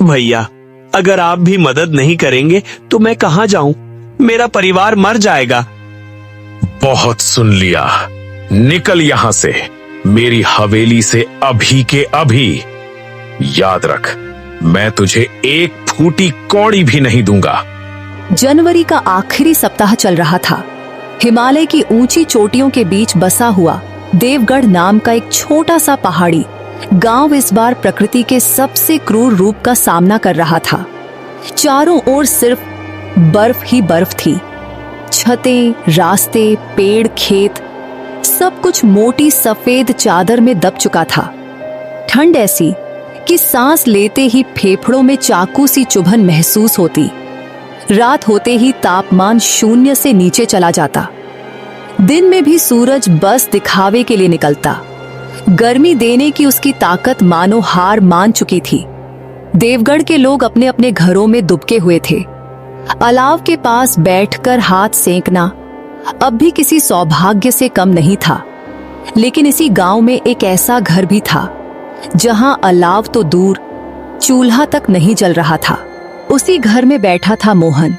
भैया, अगर आप भी मदद नहीं करेंगे तो मैं कहाँ जाऊं? मेरा परिवार मर जाएगा। बहुत सुन लिया, निकल यहां से, मेरी हवेली से अभी के अभी। याद रख, मैं तुझे एक फूटी कौड़ी भी नहीं दूंगा। जनवरी का आखिरी सप्ताह चल रहा था। हिमालय की ऊंची चोटियों के बीच बसा हुआ देवगढ़ नाम का एक छोटा सा पहाड़ी गांव इस बार प्रकृति के सबसे क्रूर रूप का सामना कर रहा था। चारों ओर सिर्फ बर्फ ही बर्फ थी। छतें, रास्ते, पेड़, खेत, सब कुछ मोटी सफेद चादर में दब चुका था। ठंड ऐसी कि सांस लेते ही फेफड़ों में चाकू सी चुभन महसूस होती। रात होते ही तापमान 0 से नीचे चला जाता। दिन में भी सूरज बस दिखावे के लिए निकलता। गर्मी देने की उसकी ताकत मानो हार मान चुकी थी। देवगढ़ के लोग अपने अपने घरों में दुबके हुए थे। अलाव के पास बैठकर हाथ सेंकना अब भी किसी सौभाग्य से कम नहीं था। लेकिन इसी गांव में एक ऐसा घर भी था जहां अलाव तो दूर, चूल्हा तक नहीं जल रहा था। उसी घर में बैठा था मोहन,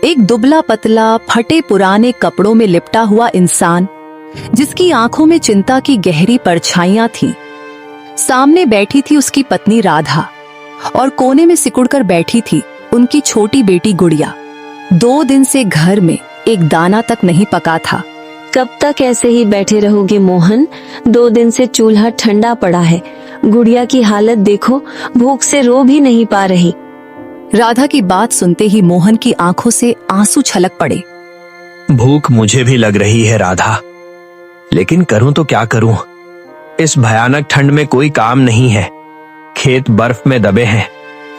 एक दुबला पतला, फटे पुराने कपड़ों में लिपटा हुआ इंसान जिसकी आंखों में चिंता की गहरी परछाइयां थीं। सामने बैठी थी उसकी पत्नी राधा और कोने में सिकुड़कर बैठी थी उनकी छोटी बेटी गुड़िया। 2 दिन से घर में एक दाना तक नहीं पका था। कब तक ऐसे ही बैठे रहोगे मोहन? 2 दिन से चूल्हा ठंडा पड़ा है। गुड़िया की हालत देखो, भूख से रो भी नहीं पा रही। राधा की बात सुनते ही मोहन की आंखों से आंसू छलक पड़े। भूख मुझे भी लग रही है राधा, लेकिन करूं तो क्या करूं? इस भयानक ठंड में कोई काम नहीं है। खेत बर्फ में दबे हैं,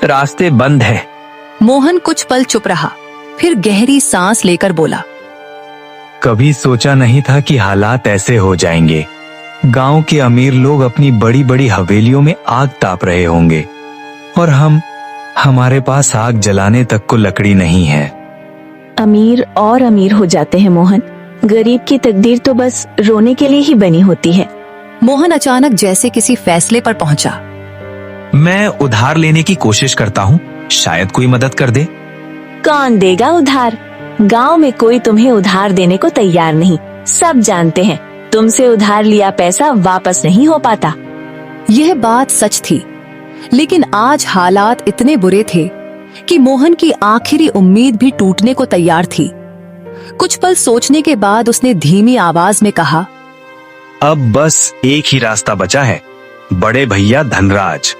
रास्ते बंद हैं। मोहन कुछ पल चुप रहा, फिर गहरी सांस लेकर बोला, कभी सोचा नहीं था कि हालात ऐसे हो जाएंगे। गांव के अमीर लोग अपनी बड़ी बड़ी हवेलियों में आग ताप रहे होंगे और हमारे पास आग जलाने तक को लकड़ी नहीं है। अमीर और अमीर हो जाते हैं मोहन, गरीब की तकदीर तो बस रोने के लिए ही बनी होती है। मोहन अचानक जैसे किसी फैसले पर पहुंचा। मैं उधार लेने की कोशिश करता हूँ, शायद कोई मदद कर दे। कौन देगा उधार? गांव में कोई तुम्हें उधार देने को तैयार नहीं। सब जानते हैं तुमसे उधार लिया पैसा वापस नहीं हो पाता। यह बात सच थी, लेकिन आज हालात इतने बुरे थे कि मोहन की आखिरी उम्मीद भी टूटने को तैयार थी। कुछ पल सोचने के बाद उसने धीमी आवाज में कहा, अब बस एक ही रास्ता बचा है, बड़े भैया धनराज।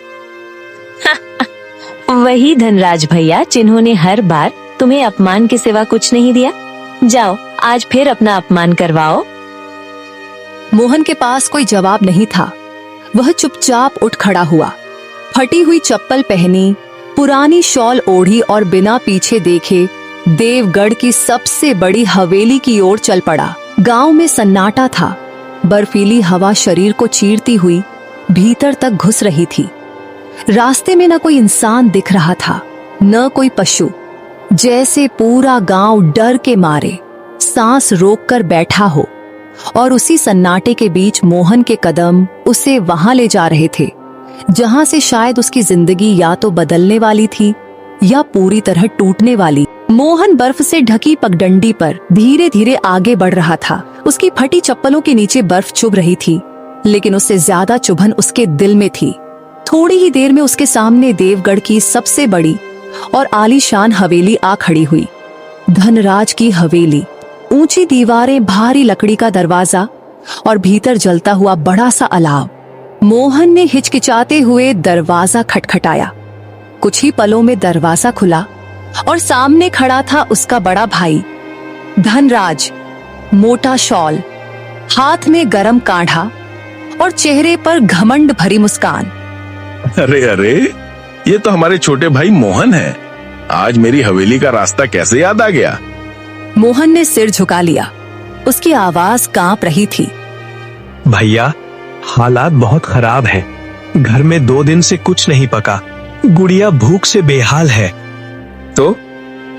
वही धनराज भैया जिन्होंने हर बार तुम्हें अपमान के सिवा कुछ नहीं दिया। जाओ, आज फिर अपना अपमान करवाओ। मोहन के पास कोई जवाब नहीं था। वह चुपचाप उठ खड़ा हुआ, फटी हुई चप्पल पहनी, पुरानी शॉल ओढ़ी और बिना पीछे देखे देवगढ़ की सबसे बड़ी हवेली की ओर चल पड़ा। गांव में सन्नाटा था। बर्फीली हवा शरीर को चीरती हुई भीतर तक घुस रही थी। रास्ते में न कोई इंसान दिख रहा था, न कोई पशु। जैसे पूरा गांव डर के मारे सांस रोककर बैठा हो। और उसी सन्नाटे के बीच मोहन के कदम उसे वहां ले जा रहे थे जहां से शायद उसकी जिंदगी या तो बदलने वाली थी या पूरी तरह टूटने वाली। मोहन बर्फ से ढकी पगडंडी पर धीरे धीरे आगे बढ़ रहा था। उसकी फटी चप्पलों के नीचे बर्फ चुभ रही थी, लेकिन उससे ज्यादा चुभन उसके दिल में थी। थोड़ी ही देर में उसके सामने देवगढ़ की सबसे बड़ी और आलीशान हवेली आ खड़ी हुई। धनराज की हवेली, ऊंची दीवारें, भारी लकड़ी का दरवाजा और भीतर जलता हुआ बड़ा सा अलाव। मोहन ने हिचकिचाते हुए दरवाजा खटखटाया। कुछ ही पलों में दरवाजा खुला और सामने खड़ा था उसका बड़ा भाई धनराज। मोटा शॉल, हाथ में गरम काढ़ा और चेहरे पर घमंड भरी मुस्कान। अरे अरे, ये तो हमारे छोटे भाई मोहन है। आज मेरी हवेली का रास्ता कैसे याद आ गया? मोहन ने सिर झुका लिया। उसकी आवाज कांप रही थी। भैया, हालात बहुत खराब है। घर में 2 दिन से कुछ नहीं पका। गुड़िया भूख से बेहाल है। तो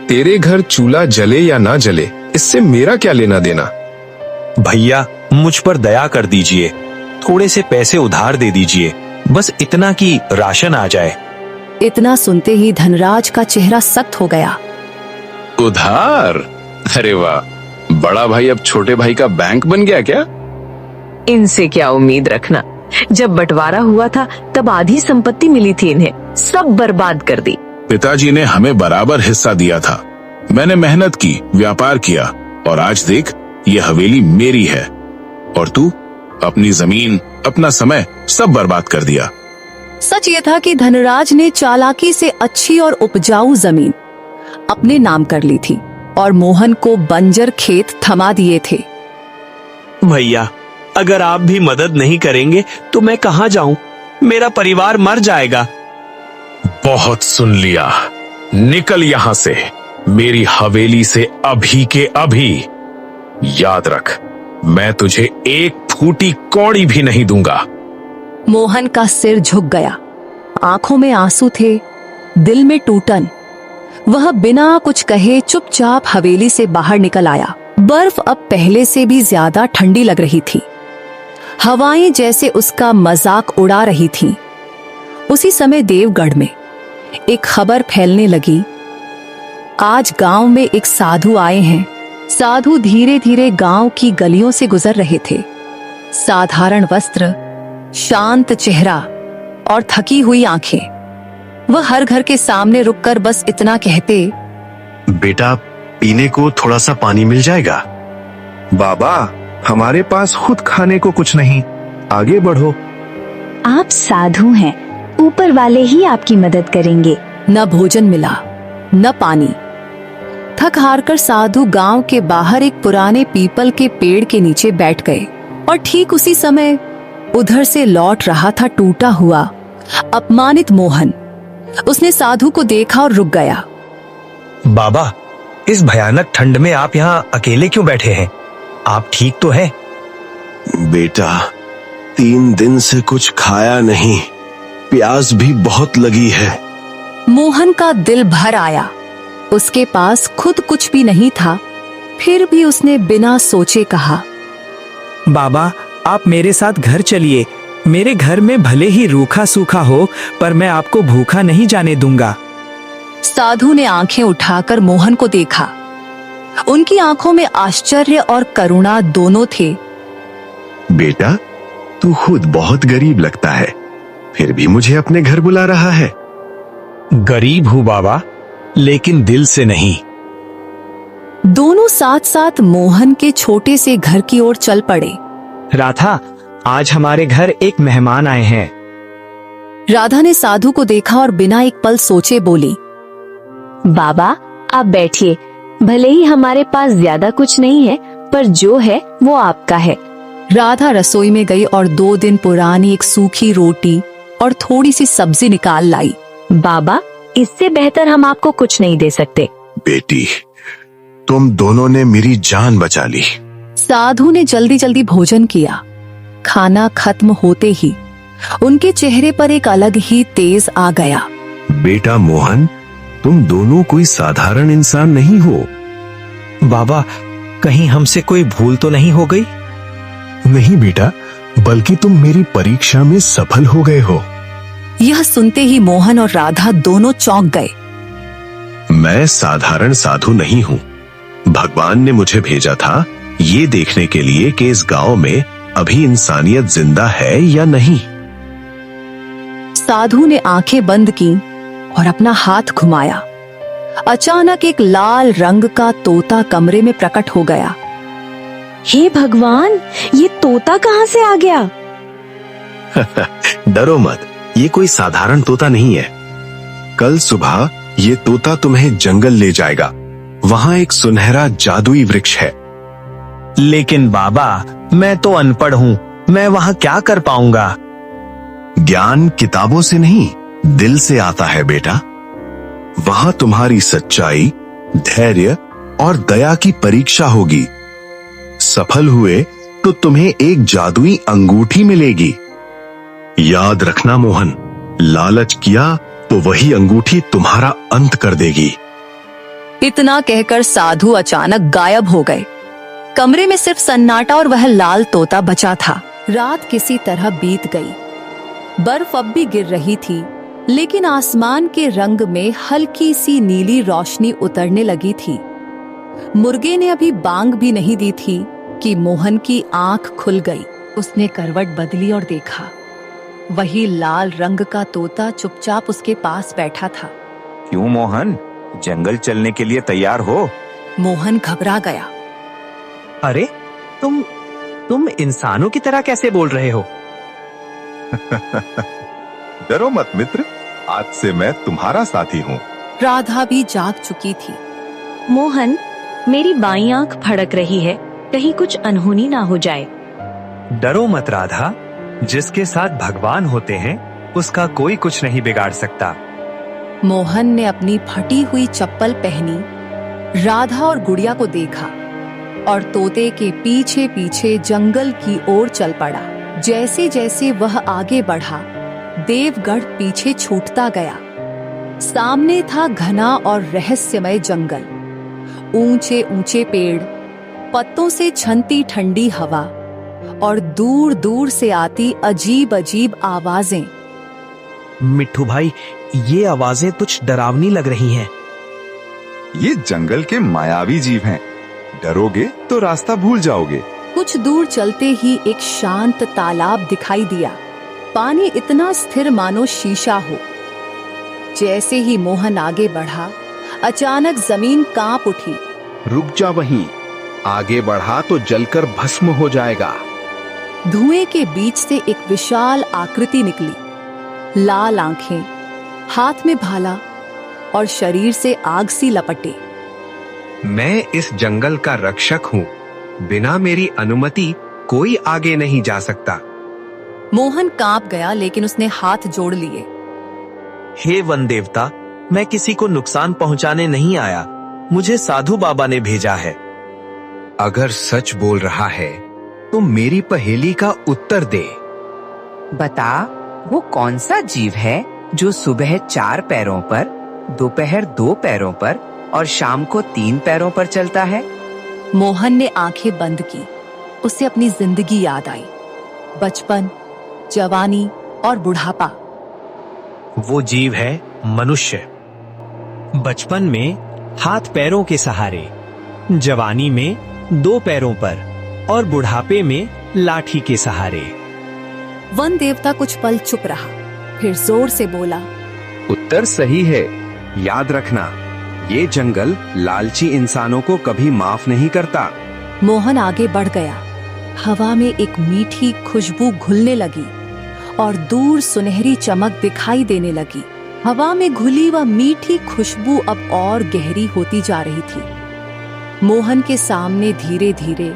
तेरे घर चूल्हा जले या ना जले, इससे मेरा क्या लेना देना? भैया, मुझ पर दया कर दीजिए। थोड़े से पैसे उधार दे दीजिए, बस इतना कि राशन आ जाए। इतना सुनते ही धनराज का चेहरा सख्त हो गया। उधार? अरे वाह, बड़ा भाई अब छोटे भाई का बैंक बन गया क्या? इनसे क्या उम्मीद रखना। जब बंटवारा हुआ था तब आधी संपत्ति मिली थी, इन्हें सब बर्बाद कर दी। पिताजी ने हमें बराबर हिस्सा दिया था। मैंने मेहनत की, व्यापार किया, और आज देख ये हवेली मेरी है। और तू अपनी जमीन, अपना समय सब बर्बाद कर दिया। सच ये था कि धनराज ने चालाकी से अच्छी और उपजाऊ जमीन अपने नाम कर ली थी और मोहन को बंजर खेत थमा दिए थे। भैया, अगर आप भी मदद नहीं करेंगे तो मैं कहाँ जाऊं? मेरा परिवार मर जाएगा। बहुत सुन लिया, निकल यहाँ से, मेरी हवेली से अभी के अभी। याद रख, मैं तुझे एक फूटी कौड़ी भी नहीं दूंगा। मोहन का सिर झुक गया, आंखों में आंसू थे, दिल में टूटन। वह बिना कुछ कहे चुपचाप हवेली से बाहर निकल आया। बर्फ अब पहले से भी ज्यादा ठंडी लग रही थी। हवाएं जैसे उसका मजाक उड़ा रही थीं। उसी समय देवगढ़ में एक खबर फैलने लगी, आज गांव में एक साधु आए हैं। साधु धीरे धीरे गांव की गलियों से गुजर रहे थे। साधारण वस्त्र, शांत चेहरा और थकी हुई आंखें। वह हर घर के सामने रुककर बस इतना कहते, बेटा पीने को थोड़ा सा पानी मिल जाएगा? बाबा, हमारे पास खुद खाने को कुछ नहीं, आगे बढ़ो। आप साधु हैं, ऊपर वाले ही आपकी मदद करेंगे। न भोजन मिला न पानी। थक हार कर साधु गांव के बाहर एक पुराने पीपल के पेड़ के नीचे बैठ गए। और ठीक उसी समय उधर से लौट रहा था टूटा हुआ, अपमानित मोहन। उसने साधु को देखा और रुक गया। बाबा, इस भयानक ठंड में आप यहाँ अकेले क्यों बैठे हैं? आप ठीक तो हैं? बेटा 3 दिन से कुछ खाया नहीं, प्यास भी बहुत लगी है। मोहन का दिल भर आया। उसके पास खुद कुछ भी नहीं था, फिर भी उसने बिना सोचे कहा, बाबा आप मेरे साथ घर चलिए। मेरे घर में भले ही रूखा सूखा हो, पर मैं आपको भूखा नहीं जाने दूंगा। साधु ने आंखें उठाकर मोहन को देखा। उनकी आंखों में आश्चर्य और करुणा दोनों थे। बेटा तू खुद बहुत गरीब लगता है, फिर भी मुझे अपने घर बुला रहा है। गरीब हूँ बाबा, लेकिन दिल से नहीं। दोनों साथ साथ मोहन के छोटे से घर की ओर चल पड़े। राधा, आज हमारे घर एक मेहमान आए हैं। राधा ने साधु को देखा और बिना एक पल सोचे बोली, बाबा आप बैठिए। भले ही हमारे पास ज्यादा कुछ नहीं है, पर जो है वो आपका है। राधा रसोई में गई और 2 दिन पुरानी एक सूखी रोटी और थोड़ी सी सब्जी निकाल लाई। बाबा इससे बेहतर हम आपको कुछ नहीं दे सकते। बेटी तुम दोनों ने मेरी जान बचा ली। साधु ने जल्दी जल्दी भोजन किया। खाना खत्म होते ही उनके चेहरे पर एक अलग ही तेज आ गया। बेटा मोहन, तुम दोनों कोई साधारण इंसान नहीं हो। बाबा, कहीं हमसे कोई भूल तो नहीं हो गई? नहीं बेटा, बल्कि तुम मेरी परीक्षा में सफल हो गए हो। यह सुनते ही मोहन और राधा दोनों चौंक गए। मैं साधारण साधु नहीं हूँ। भगवान ने मुझे भेजा था ये देखने के लिए कि इस गांव में अभी इंसानियत जिंदा है या नहीं। साधु ने आंखें बंद की और अपना हाथ घुमाया। अचानक एक लाल रंग का तोता कमरे में प्रकट हो गया। हे भगवान, ये तोता कहाँ से आ गया? डरो मत, ये कोई साधारण तोता नहीं है। कल सुबह ये तोता तुम्हें जंगल ले जाएगा। वहाँ एक सुनहरा जादुई वृक्ष है। लेकिन बाबा, मैं तो अनपढ़ हूँ, मैं वहाँ क्या कर पाऊंगा? ज्ञान किताबों से नहीं, दिल से आता है बेटा। वहाँ तुम्हारी सच्चाई, धैर्य और दया की परीक्षा होगी। सफल हुए तो तुम्हें एक जादुई अंगूठी मिलेगी। याद रखना मोहन, लालच किया तो वही अंगूठी तुम्हारा अंत कर देगी। इतना कहकर साधु अचानक गायब हो गए। कमरे में सिर्फ सन्नाटा और वह लाल तोता बचा था। रात किसी तरह बीत गई। बर्फ अब भी गिर रही थी, लेकिन आसमान के रंग में हल्की सी नीली रोशनी उतरने लगी थी। मुर्गे ने अभी बांग भी नहीं दी थी कि मोहन की आंख खुल गई। उसने करवट बदली और देखा, वही लाल रंग का तोता चुपचाप उसके पास बैठा था। क्यों मोहन, जंगल चलने के लिए तैयार हो? मोहन घबरा गया। अरे तुम इंसानों की तरह कैसे बोल रहे हो? डरो मत मित्र, आज से मैं तुम्हारा साथी हूँ। राधा भी जाग चुकी थी। मोहन, मेरी बाईं आंख फड़क रही है, कहीं कुछ अनहोनी ना हो जाए। डरो मत राधा, जिसके साथ भगवान होते हैं उसका कोई कुछ नहीं बिगाड़ सकता। मोहन ने अपनी फटी हुई चप्पल पहनी, राधा और गुड़िया को देखा और तोते के पीछे पीछे जंगल की ओर चल पड़ा। जैसे जैसे वह आगे बढ़ा, देवगढ़ पीछे छूटता गया। सामने था घना और रहस्यमय जंगल, ऊंचे ऊंचे पेड़, पत्तों से छनती ठंडी हवा और दूर दूर से आती अजीब अजीब आवाजें। मिट्ठू भाई, ये आवाजें कुछ डरावनी लग रही हैं। ये जंगल के मायावी जीव हैं। डरोगे तो रास्ता भूल जाओगे। कुछ दूर चलते ही एक शांत तालाब दिखाई दिया। पानी इतना स्थिर मानो शीशा हो। जैसे ही मोहन आगे बढ़ा, अचानक जमीन कांप उठी। रुक जा वहीं, आगे बढ़ा तो जलकर भस्म हो जाएगा। धुएं के बीच से एक विशाल आकृति निकली। लाल आंखें, हाथ में भाला और शरीर से आग सी लपटे। मैं इस जंगल का रक्षक हूँ। बिना मेरी अनुमति कोई आगे नहीं जा सकता। मोहन कांप गया, लेकिन उसने हाथ जोड़ लिए। हे वन देवता, मैं किसी को नुकसान पहुंचाने नहीं आया। मुझे साधु बाबा ने भेजा है। अगर सच बोल रहा है तो मेरी पहेली का उत्तर दे। बता, वो कौन सा जीव है जो सुबह 4 पैरों पर, दोपहर 2 पैरों पर और शाम को 3 पैरों पर चलता है? मोहन ने आंखें बंद की। उसे अपनी जिंदगी याद आई, बचपन, जवानी और बुढ़ापा। वो जीव है मनुष्य। बचपन में हाथ पैरों के सहारे, जवानी में 2 पैरों पर और बुढ़ापे में लाठी के सहारे। वन देवता कुछ पल चुप रहा, फिर जोर से बोला, उत्तर सही है। याद रखना, ये जंगल लालची इंसानों को कभी माफ नहीं करता। मोहन आगे बढ़ गया। हवा में एक मीठी खुशबू घुलने लगी और दूर सुनहरी चमक दिखाई देने लगी। हवा में घुली वह मीठी खुशबू अब और गहरी होती जा रही थी। मोहन के सामने धीरे धीरे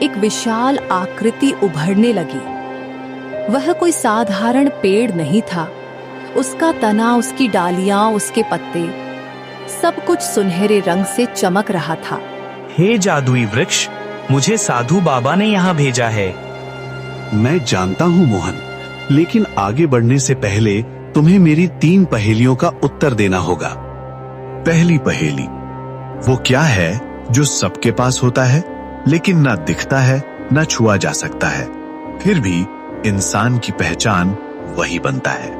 एक विशाल आकृति उभरने लगी। वह कोई साधारण पेड़ नहीं था। उसका तना, उसकी डालियां, उसके पत्ते, सब कुछ सुनहरे रंग से चमक रहा था। हे जादुई वृक्ष, मुझे साधु बाबा ने यहाँ भेजा है। मैं जानता हूँ मोहन, लेकिन आगे बढ़ने से पहले तुम्हें मेरी 3 पहेलियों का उत्तर देना होगा। पहली पहेली, वो क्या है जो सबके पास होता है लेकिन ना दिखता है ना छुआ जा सकता है, फिर भी इंसान की पहचान वही बनता है?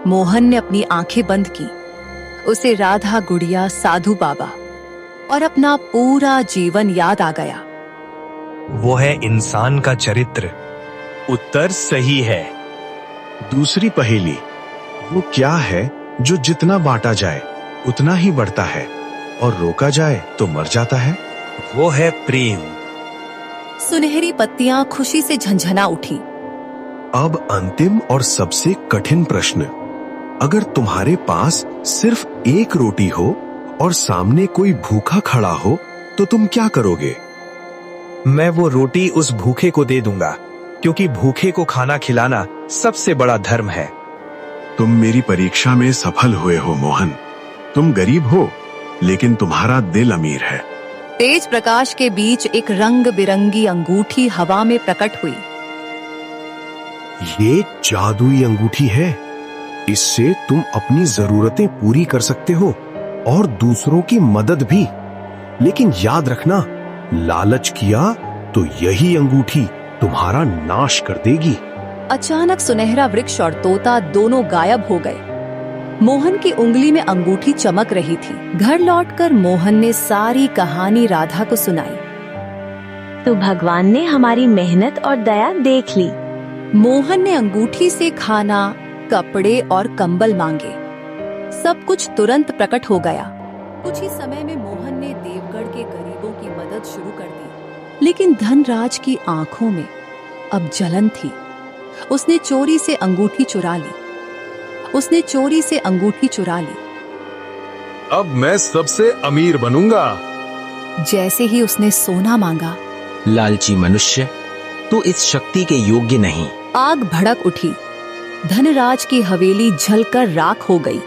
मोहन ने अपनी आंखें बंद की। उसे राधा, गुड़िया, साधु बाबा और अपना पूरा जीवन याद आ गया। वो है इंसान का चरित्र। उत्तर सही है। दूसरी पहेली, वो क्या है जो जितना बांटा जाए उतना ही बढ़ता है और रोका जाए तो मर जाता है? वो है प्रेम। सुनहरी पत्तियां खुशी से झंझना उठी। अब अंतिम और सबसे कठिन प्रश्न, अगर तुम्हारे पास सिर्फ एक रोटी हो और सामने कोई भूखा खड़ा हो तो तुम क्या करोगे? मैं वो रोटी उस भूखे को दे दूंगा, क्योंकि भूखे को खाना खिलाना सबसे बड़ा धर्म है। तुम मेरी परीक्षा में सफल हुए हो मोहन। तुम गरीब हो लेकिन तुम्हारा दिल अमीर है। तेज प्रकाश के बीच एक रंग बिरंगी अंगूठी हवा में प्रकट हुई। ये जादुई अंगूठी है। इससे तुम अपनी जरूरतें पूरी कर सकते हो और दूसरों की मदद भी। लेकिन याद रखना, लालच किया तो यही अंगूठी तुम्हारा नाश कर देगी। अचानक सुनहरा वृक्ष और तोता दोनों गायब हो गए। मोहन की उंगली में अंगूठी चमक रही थी। घर लौटकर मोहन ने सारी कहानी राधा को सुनाई। तो भगवान ने हमारी मेहनत और दया देख ली। मोहन ने अंगूठी से खाना, कपड़े और कंबल मांगे। सब कुछ तुरंत प्रकट हो गया। कुछ ही समय में मोहन ने देवगढ़ के गरीबों की मदद शुरू कर दी। लेकिन धनराज की आंखों में अब जलन थी। उसने चोरी से अंगूठी चुरा ली। अब मैं सबसे अमीर बनूंगा। जैसे ही उसने सोना मांगा, लालची मनुष्य, तू इस शक्ति के योग्य नहीं। आग भड़क उठी। धनराज की हवेली जलकर राख हो गई।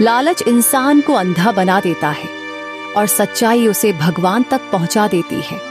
लालच इंसान को अंधा बना देता है और सच्चाई उसे भगवान तक पहुंचा देती है।